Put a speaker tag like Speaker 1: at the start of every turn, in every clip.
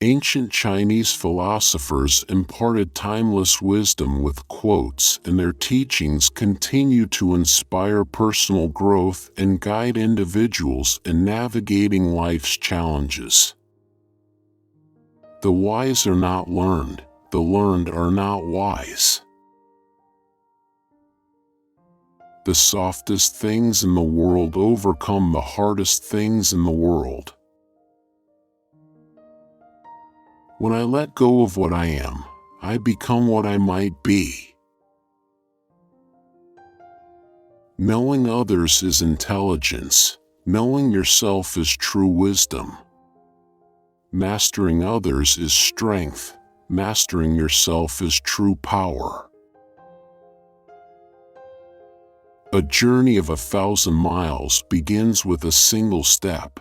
Speaker 1: Ancient Chinese philosophers imparted timeless wisdom with quotes, and their teachings continue to inspire personal growth and guide individuals in navigating life's challenges. The wise are not learned, the learned are not wise. The softest things in the world overcome the hardest things in the world. When I let go of what I am, I become what I might be. Knowing others is intelligence. Knowing yourself is true wisdom. Mastering others is strength. Mastering yourself is true power. A journey of 1,000 miles begins with a single step.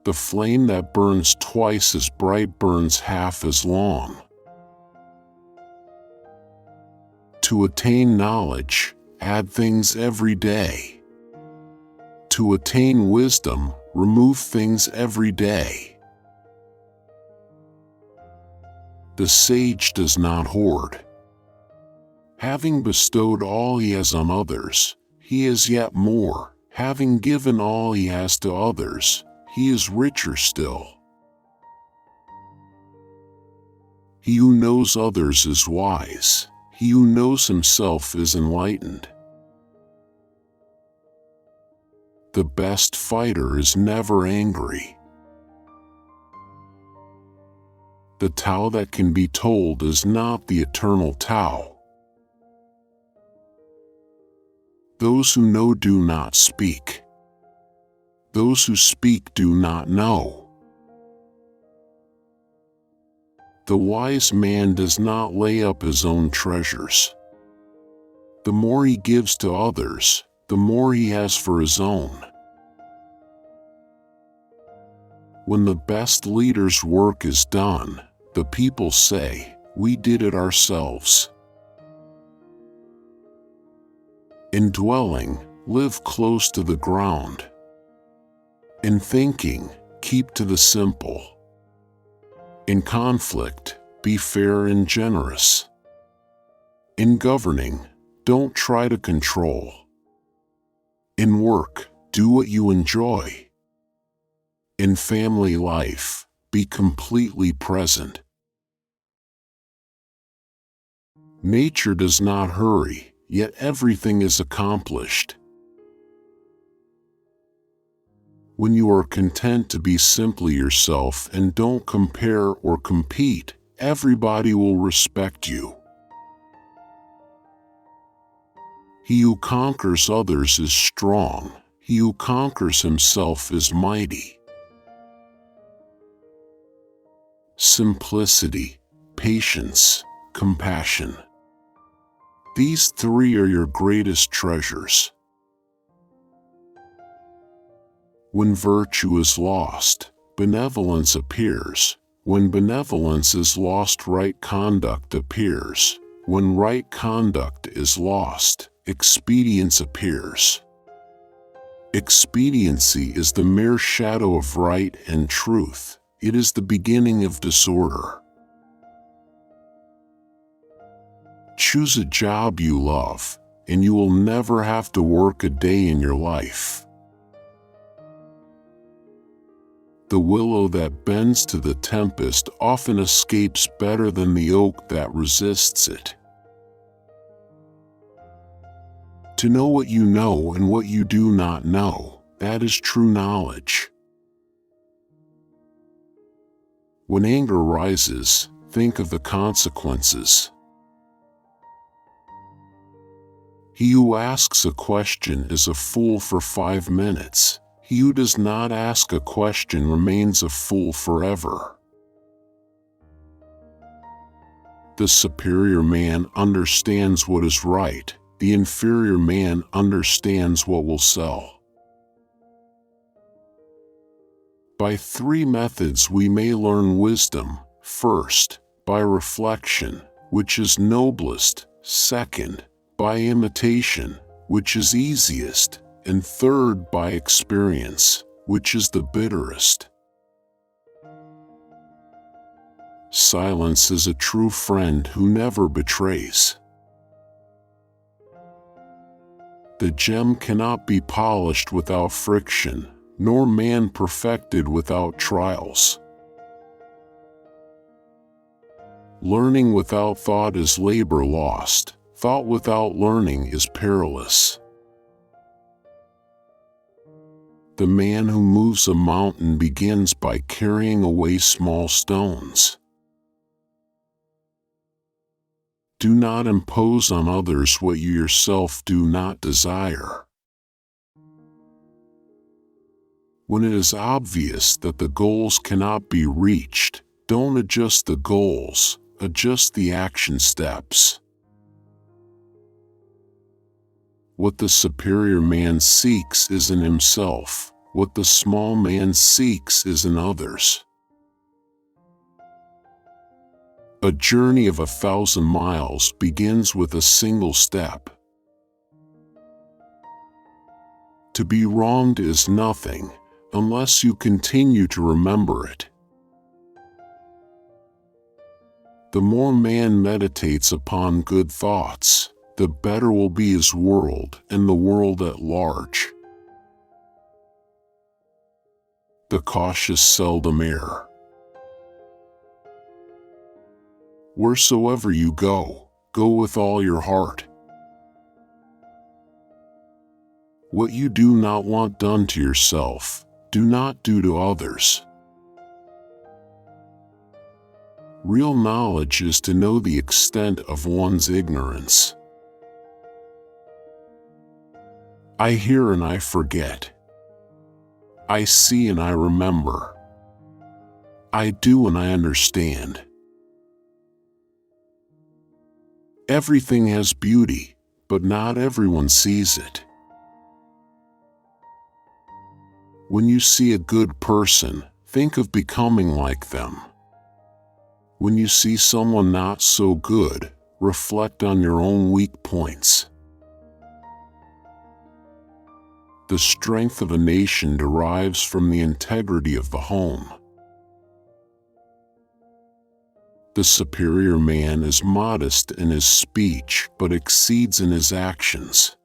Speaker 1: The flame that burns twice as bright burns half as long. To attain knowledge, add things every day. To attain wisdom, remove things every day. The sage does not hoard. Having bestowed all he has on others, he has yet more. Having given all he has to others, he is richer still. He who knows others is wise. He who knows himself is enlightened. The best fighter is never angry. The Tao that can be told is not the eternal Tao. Those who know do not speak. Those who speak do not know. The wise man does not lay up his own treasures. The more he gives to others, the more he has for his own. When the best leader's work is done, the people say, "We did it ourselves." In dwelling, live close to the ground. In thinking, keep to the simple. In conflict, be fair and generous. In governing, don't try to control. In work, do what you enjoy. In family life, be completely present. Nature does not hurry, yet everything is accomplished. When you are content to be simply yourself and don't compare or compete, everybody will respect you. He who conquers others is strong. He who conquers himself is mighty. Simplicity, patience, compassion. These three are your greatest treasures. When virtue is lost, benevolence appears. When benevolence is lost, right conduct appears. When right conduct is lost, expedience appears. Expediency is the mere shadow of right and truth. It is the beginning of disorder. Choose a job you love, and you will never have to work a day in your life. The willow that bends to the tempest often escapes better than the oak that resists it. To know what you know and what you do not know, that is true knowledge. When anger rises, think of the consequences. He who asks a question is a fool for 5 minutes. He who does not ask a question remains a fool forever. The superior man understands what is right. The inferior man understands what will sell. By 3 methods we may learn wisdom. First, by reflection, which is noblest. Second, by imitation, which is easiest. And third, by experience, which is the bitterest. Silence is a true friend who never betrays. The gem cannot be polished without friction, nor man perfected without trials. Learning without thought is labor lost. Thought without learning is perilous. The man who moves a mountain begins by carrying away small stones. Do not impose on others what you yourself do not desire. When it is obvious that the goals cannot be reached, don't adjust the goals, adjust the action steps. What the superior man seeks is in himself. What the small man seeks is in others. A journey of 1,000 miles begins with a single step. To be wronged is nothing, unless you continue to remember it. The more man meditates upon good thoughts, the better will be his world and the world at large. The cautious seldom err. Wheresoever you go, go with all your heart. What you do not want done to yourself, do not do to others. Real knowledge is to know the extent of one's ignorance. I hear and I forget. I see and I remember. I do and I understand. Everything has beauty, but not everyone sees it. When you see a good person, think of becoming like them. When you see someone not so good, reflect on your own weak points. The strength of a nation derives from the integrity of the home. The superior man is modest in his speech, but exceeds in his actions.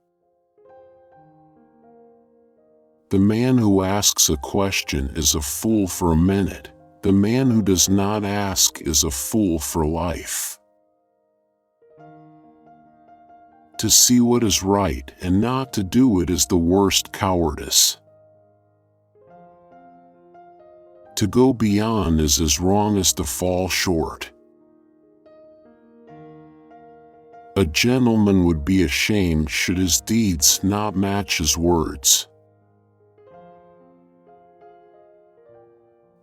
Speaker 1: The man who asks a question is a fool for a minute. The man who does not ask is a fool for life. To see what is right and not to do it is the worst cowardice. To go beyond is as wrong as to fall short. A gentleman would be ashamed should his deeds not match his words.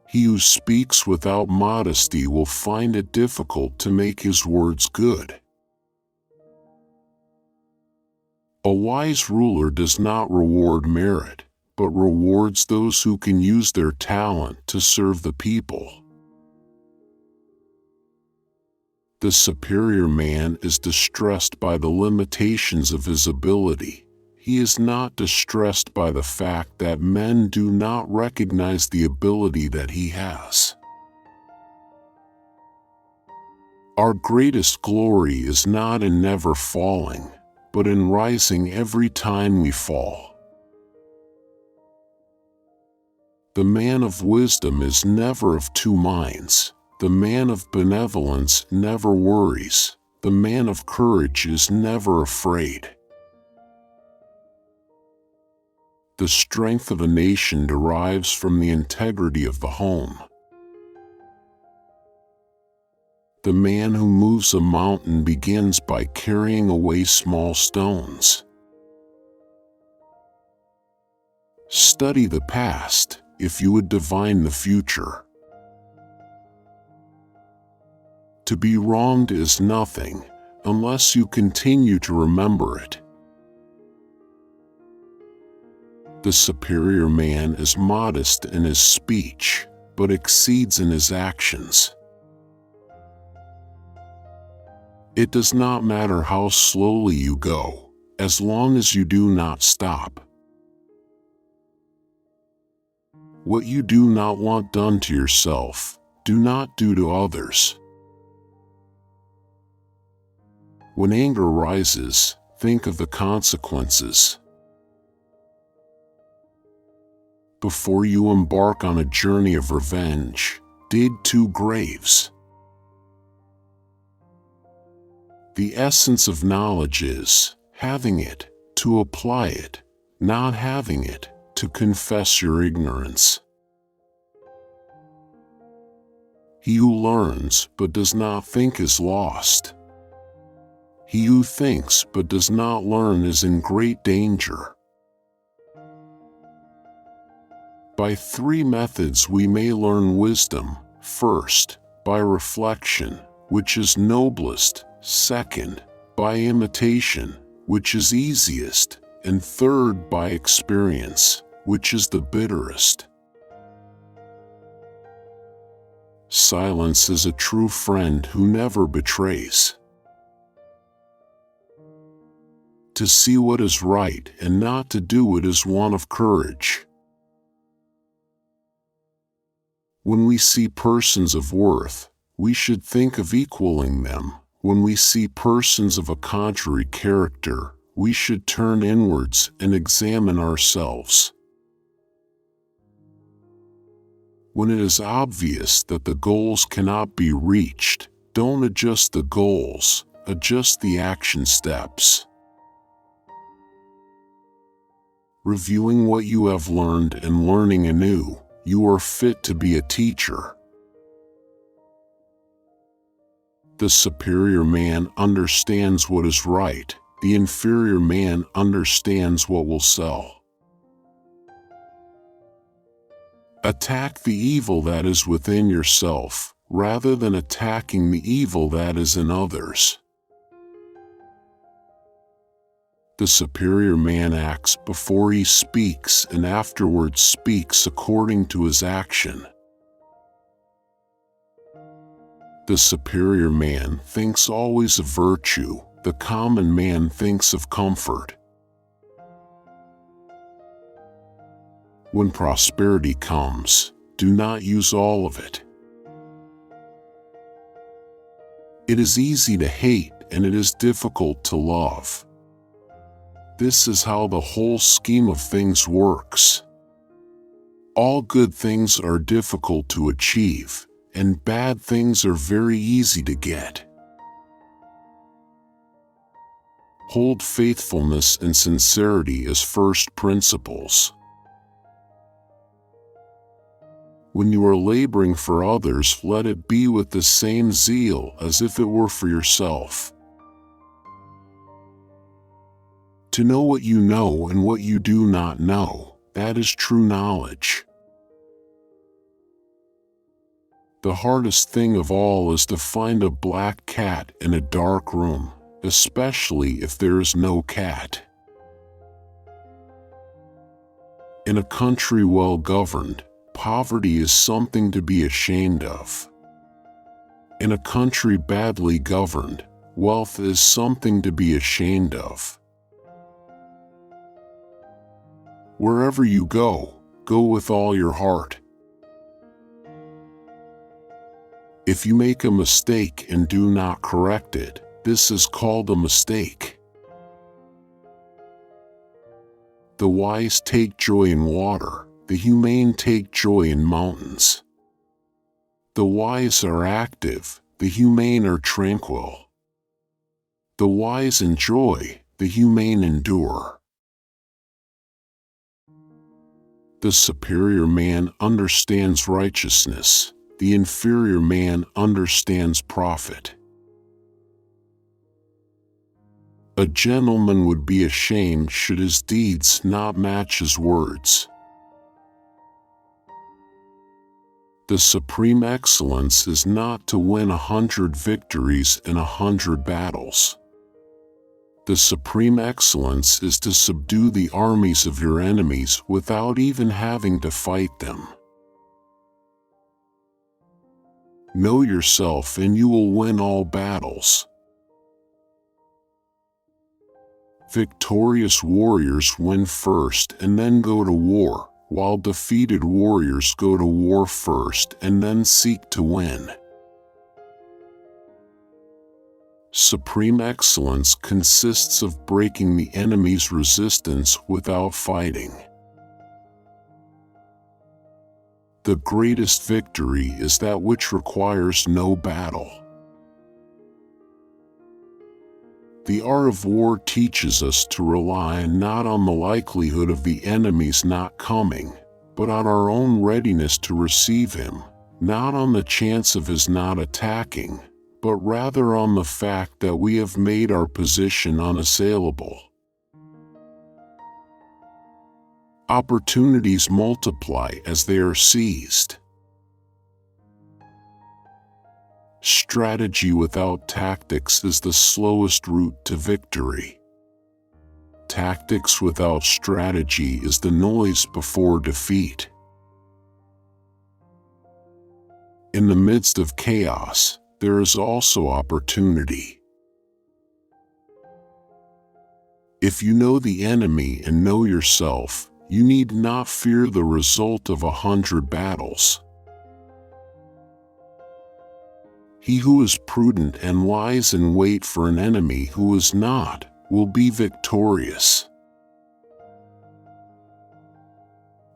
Speaker 1: He who speaks without modesty will find it difficult to make his words good. A wise ruler does not reward merit, but rewards those who can use their talent to serve the people. The superior man is distressed by the limitations of his ability. He is not distressed by the fact that men do not recognize the ability that he has. Our greatest glory is not in never falling, but in rising every time we fall. The man of wisdom is never of two minds. The man of benevolence never worries. The man of courage is never afraid. The strength of a nation derives from the integrity of the home. The man who moves a mountain begins by carrying away small stones. Study the past, if you would divine the future. To be wronged is nothing, unless you continue to remember it. The superior man is modest in his speech, but exceeds in his actions. It does not matter how slowly you go, as long as you do not stop. What you do not want done to yourself, do not do to others. When anger rises, think of the consequences. Before you embark on a journey of revenge, dig 2 graves. The essence of knowledge is having it, to apply it, not having it, to confess your ignorance. He who learns but does not think is lost. He who thinks but does not learn is in great danger. By 3 methods we may learn wisdom. First, by reflection, which is noblest. Second, by imitation, which is easiest. And third, by experience, which is the bitterest. Silence is a true friend who never betrays. To see what is right and not to do it is one of courage. When we see persons of worth, we should think of equaling them. When we see persons of a contrary character, we should turn inwards and examine ourselves. When it is obvious that the goals cannot be reached, don't adjust the goals, adjust the action steps. Reviewing what you have learned and learning anew, you are fit to be a teacher. The superior man understands what is right, the inferior man understands what will sell. Attack the evil that is within yourself, rather than attacking the evil that is in others. The superior man acts before he speaks and afterwards speaks according to his action. The superior man thinks always of virtue, the common man thinks of comfort. When prosperity comes, do not use all of it. It is easy to hate and it is difficult to love. This is how the whole scheme of things works. All good things are difficult to achieve, and bad things are very easy to get. Hold faithfulness and sincerity as first principles. When you are laboring for others, let it be with the same zeal as if it were for yourself. To know what you know and what you do not know, that is true knowledge. The hardest thing of all is to find a black cat in a dark room, especially if there is no cat. In a country well governed, poverty is something to be ashamed of. In a country badly governed, wealth is something to be ashamed of. Wherever you go, go with all your heart. If you make a mistake and do not correct it, this is called a mistake. The wise take joy in water, the humane take joy in mountains. The wise are active, the humane are tranquil. The wise enjoy, the humane endure. The superior man understands righteousness, the inferior man understands profit. A gentleman would be ashamed should his deeds not match his words. The supreme excellence is not to win 100 victories in 100 battles. The supreme excellence is to subdue the armies of your enemies without even having to fight them. Know yourself and you will win all battles. Victorious warriors win first and then go to war, while defeated warriors go to war first and then seek to win. Supreme excellence consists of breaking the enemy's resistance without fighting. The greatest victory is that which requires no battle. The art of war teaches us to rely not on the likelihood of the enemy's not coming, but on our own readiness to receive him, not on the chance of his not attacking, but rather on the fact that we have made our position unassailable. Opportunities multiply as they are seized. Strategy without tactics is the slowest route to victory. Tactics without strategy is the noise before defeat. In the midst of chaos, there is also opportunity. If you know the enemy and know yourself, you need not fear the result of 100 battles. He who is prudent and lies in wait for an enemy who is not, will be victorious.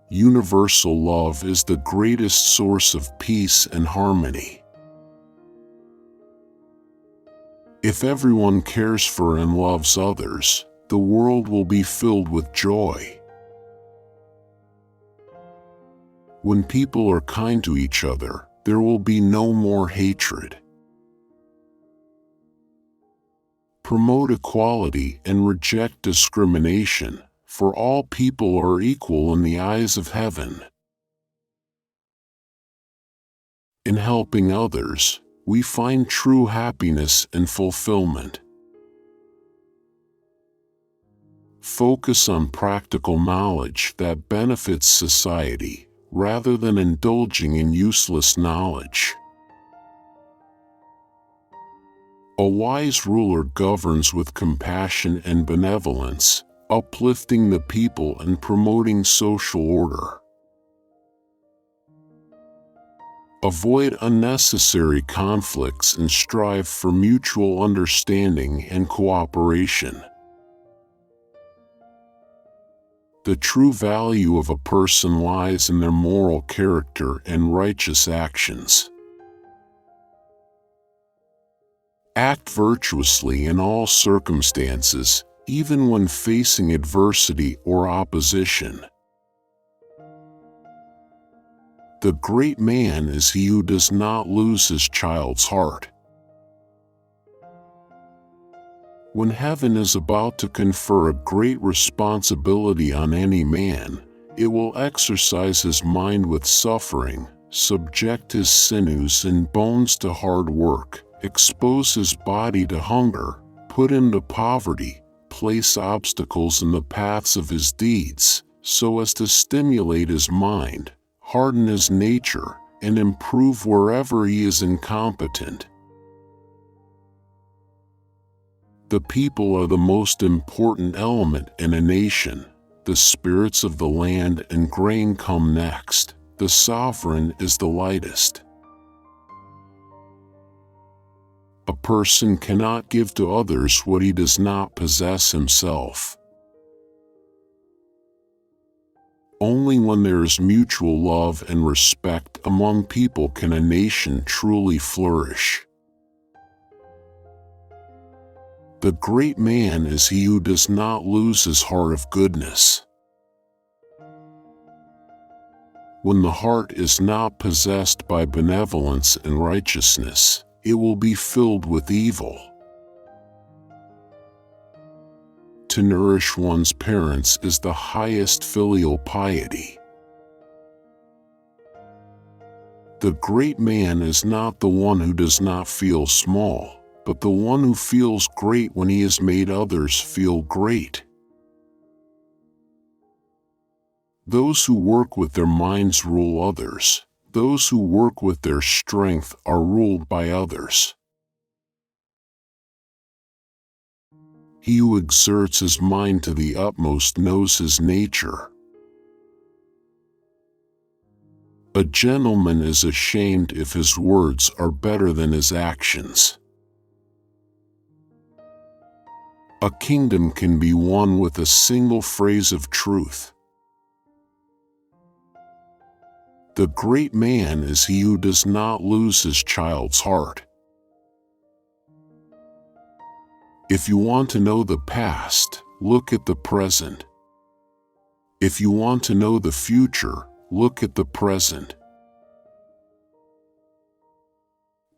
Speaker 1: Universal love is the greatest source of peace and harmony. If everyone cares for and loves others, the world will be filled with joy. When people are kind to each other, there will be no more hatred. Promote equality and reject discrimination, for all people are equal in the eyes of heaven. In helping others, we find true happiness and fulfillment. Focus on practical knowledge that benefits society, rather than indulging in useless knowledge. A wise ruler governs with compassion and benevolence, uplifting the people and promoting social order. Avoid unnecessary conflicts and strive for mutual understanding and cooperation. The true value of a person lies in their moral character and righteous actions. Act virtuously in all circumstances, even when facing adversity or opposition. The great man is he who does not lose his child's heart. When heaven is about to confer a great responsibility on any man, it will exercise his mind with suffering, subject his sinews and bones to hard work, expose his body to hunger, put him to poverty, place obstacles in the paths of his deeds, so as to stimulate his mind, harden his nature, and improve wherever he is incompetent. The people are the most important element in a nation. The spirits of the land and grain come next. The sovereign is the lightest. A person cannot give to others what he does not possess himself. Only when there is mutual love and respect among people can a nation truly flourish. The great man is he who does not lose his heart of goodness. When the heart is not possessed by benevolence and righteousness, it will be filled with evil. To nourish one's parents is the highest filial piety. The great man is not the one who does not feel small, but the one who feels great when he has made others feel great. Those who work with their minds rule others. Those who work with their strength are ruled by others. He who exerts his mind to the utmost knows his nature. A gentleman is ashamed if his words are better than his actions. A kingdom can be won with a single phrase of truth. The great man is he who does not lose his child's heart. If you want to know the past, look at the present. If you want to know the future, look at the present.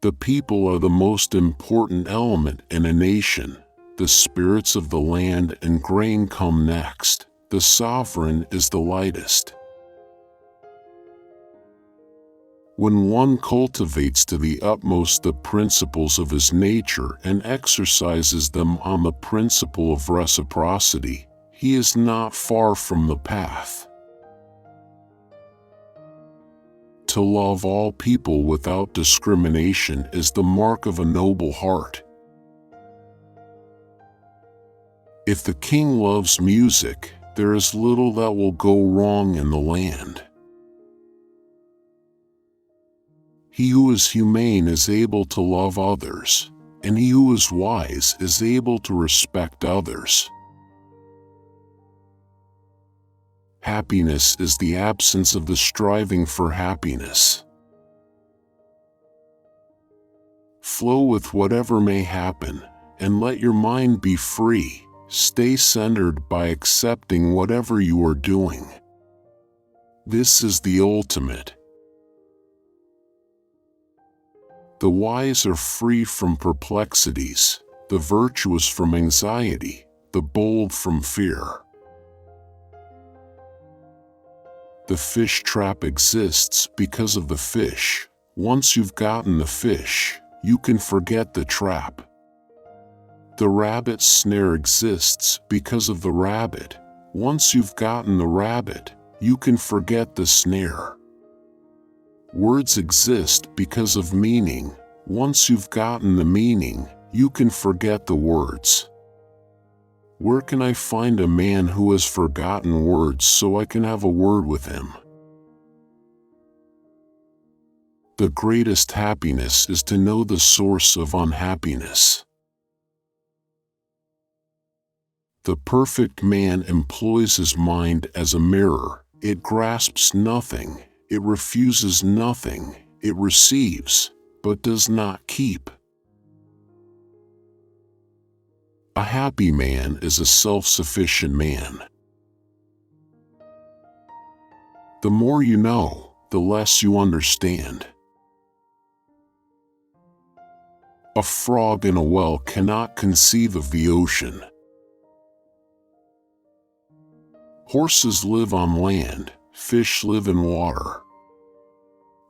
Speaker 1: The people are the most important element in a nation. The spirits of the land and grain come next. The sovereign is the lightest. When one cultivates to the utmost the principles of his nature and exercises them on the principle of reciprocity, he is not far from the path. To love all people without discrimination is the mark of a noble heart. If the king loves music, there is little that will go wrong in the land. He who is humane is able to love others, and he who is wise is able to respect others. Happiness is the absence of the striving for happiness. Flow with whatever may happen, and let your mind be free. Stay centered by accepting whatever you are doing. This is the ultimate. The wise are free from perplexities, the virtuous from anxiety, the bold from fear. The fish trap exists because of the fish. Once you've gotten the fish, you can forget the trap. The rabbit snare exists because of the rabbit. Once you've gotten the rabbit, you can forget the snare. Words exist because of meaning. Once you've gotten the meaning, you can forget the words. Where can I find a man who has forgotten words so I can have a word with him? The greatest happiness is to know the source of unhappiness. The perfect man employs his mind as a mirror. It grasps nothing, it refuses nothing, it receives, but does not keep. A happy man is a self-sufficient man. The more you know, the less you understand. A frog in a well cannot conceive of the ocean. Horses live on land, fish live in water.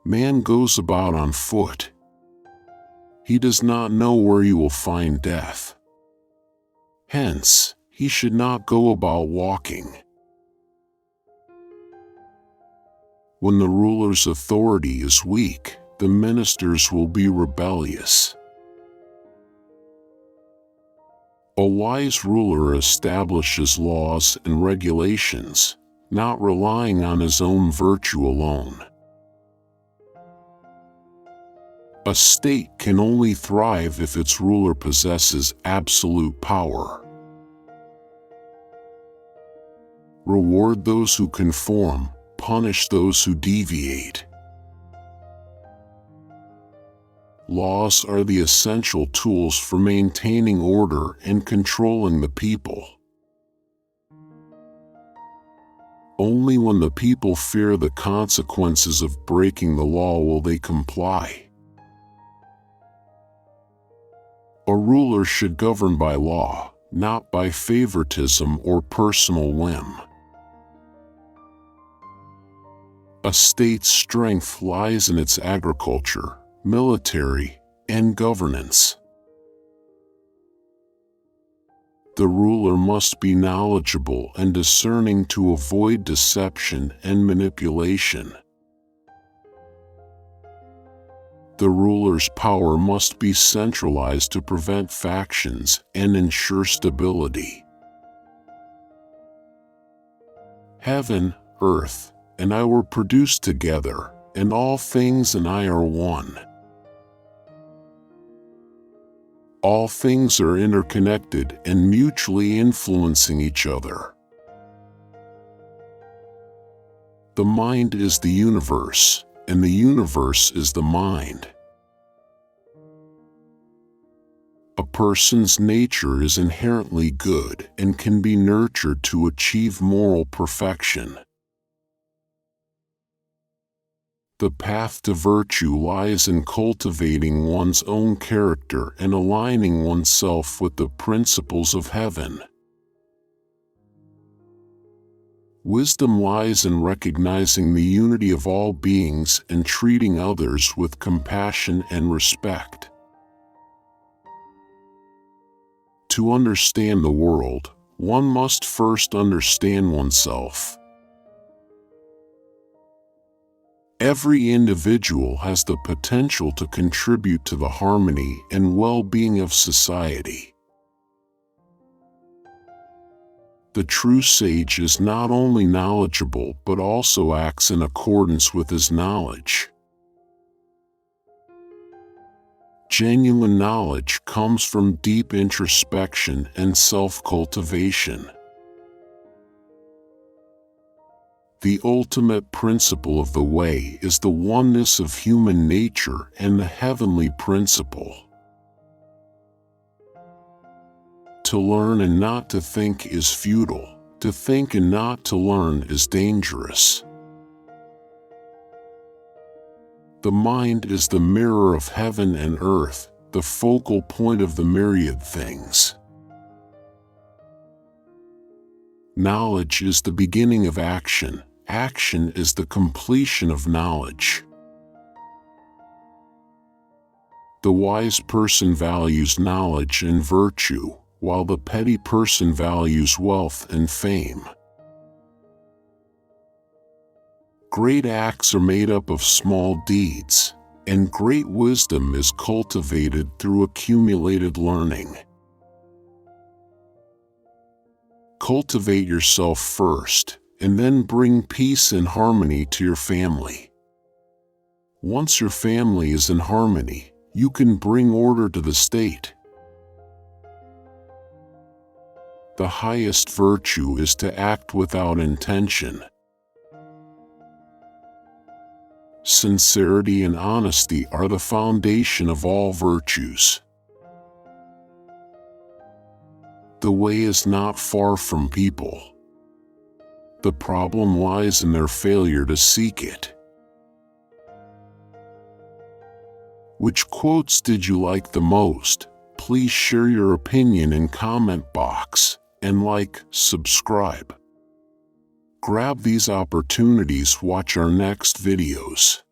Speaker 1: Man goes about on foot. He does not know where he will find death. Hence, he should not go about walking. When the ruler's authority is weak, the ministers will be rebellious. A wise ruler establishes laws and regulations, not relying on his own virtue alone. A state can only thrive if its ruler possesses absolute power. Reward those who conform, punish those who deviate. Laws are the essential tools for maintaining order and controlling the people. Only when the people fear the consequences of breaking the law will they comply. A ruler should govern by law, not by favoritism or personal whim. A state's strength lies in its agriculture, military, and governance. The ruler must be knowledgeable and discerning to avoid deception and manipulation. The ruler's power must be centralized to prevent factions and ensure stability. Heaven, earth, and I were produced together, and all things and I are one. All things are interconnected and mutually influencing each other. The mind is the universe, and the universe is the mind. A person's nature is inherently good and can be nurtured to achieve moral perfection. The path to virtue lies in cultivating one's own character and aligning oneself with the principles of heaven. Wisdom lies in recognizing the unity of all beings and treating others with compassion and respect. To understand the world, one must first understand oneself. Every individual has the potential to contribute to the harmony and well-being of society. The true sage is not only knowledgeable but also acts in accordance with his knowledge. Genuine knowledge comes from deep introspection and self-cultivation. The ultimate principle of the way is the oneness of human nature and the heavenly principle. To learn and not to think is futile. To think and not to learn is dangerous. The mind is the mirror of heaven and earth, the focal point of the myriad things. Knowledge is the beginning of action. Action is the completion of knowledge. The wise person values knowledge and virtue, while the petty person values wealth and fame. Great acts are made up of small deeds, and great wisdom is cultivated through accumulated learning. Cultivate yourself first, and then bring peace and harmony to your family. Once your family is in harmony, you can bring order to the state. The highest virtue is to act without intention. Sincerity and honesty are the foundation of all virtues. The way is not far from people. The problem lies in their failure to seek it. Which quotes did you like the most? Please share your opinion in comment box, and like, subscribe. Grab these opportunities, watch our next videos.